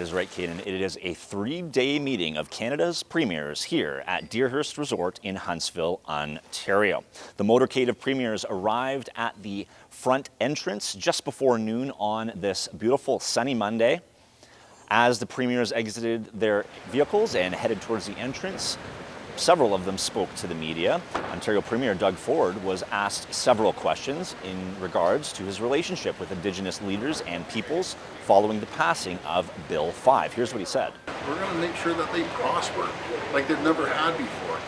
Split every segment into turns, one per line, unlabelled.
is right, Caden. It is a 3-day meeting of Canada's premiers here at Deerhurst Resort in Huntsville, Ontario. The motorcade of premiers arrived at the front entrance just before noon on this beautiful sunny Monday. As the premiers exited their vehicles and headed towards the entrance, several of them spoke to the media. Ontario Premier Doug Ford was asked several questions in regards to his relationship with Indigenous leaders and peoples following the passing of Bill 5. Here's what he said.
We're going to make sure that they prosper like they've never had before.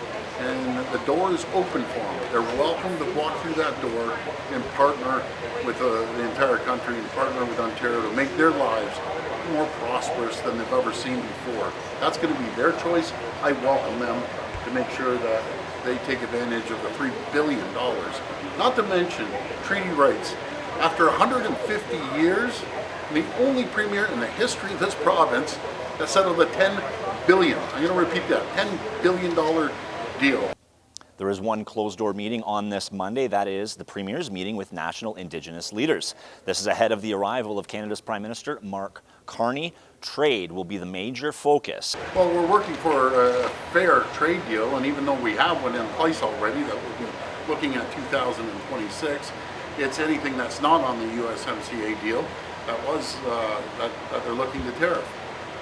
And the door is open for them. They're welcome to walk through that door and partner with the entire country and partner with Ontario to make their lives more prosperous than they've ever seen before. That's going to be their choice. I welcome them to make sure that they take advantage of the $3 billion. Not to mention treaty rights. After 150 years, the only premier in the history of this province that settled a $10 billion, I'm going to repeat that, $10 billion deal.
There is one closed-door meeting on this Monday. That is the Premier's meeting with national Indigenous leaders. This is ahead of the arrival of Canada's Prime Minister, Mark Carney. Trade will be the major focus.
Well, we're working for a fair trade deal, and even though we have one in place already that we'll be looking at 2026, it's anything that's not on the USMCA deal that they're looking to tariff.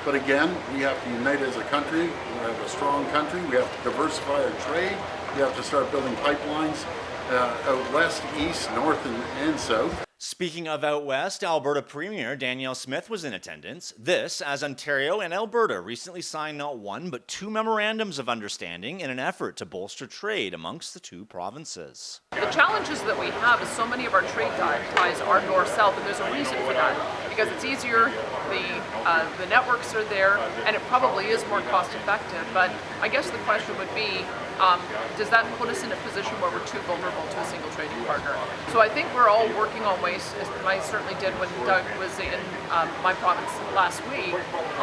But again, we have to unite as a country. We have a strong country. We have to diversify our trade. We have to start building pipelines out west, east, north, and south.
Speaking of out west, Alberta Premier Danielle Smith was in attendance. This as Ontario and Alberta recently signed not one but 2 memorandums of understanding in an effort to bolster trade amongst the 2 provinces.
The challenges that we have is so many of our trade ties are north-south, and there's a reason for that. Because it's easier, the networks are there, and it probably is more cost-effective. But I guess the question would be, does that put us in a position where we're too vulnerable to a single trading partner? So I think we're all working on ways, as I certainly did when Doug was in my province last week,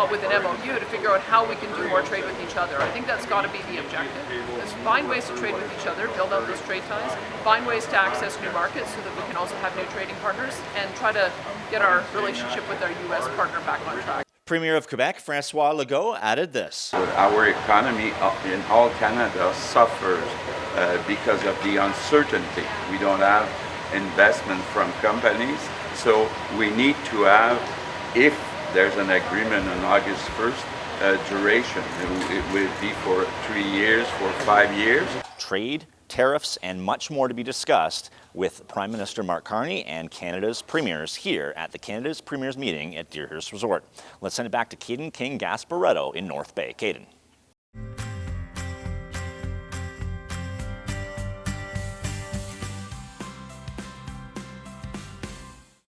with an MOU to figure out how we can do more trade with each other. I think that's got to be the objective, is find ways to trade with each other, build out those trade ties, find ways to access new markets so that we can also have new trading partners, and try to get our relationship with our U.S. partner back on track.
Premier of Quebec, François Legault, added this.
Our economy in all Canada suffers because of the uncertainty. We don't have investment from companies, so we need to have, if there's an agreement on August 1st, duration. It will be for 3 years, for 5 years.
Trade, tariffs, and much more to be discussed with Prime Minister Mark Carney and Canada's premiers here at the Canada's Premiers meeting at Deerhurst Resort. Let's send it back to Caden King Gasparetto in North Bay. Caden.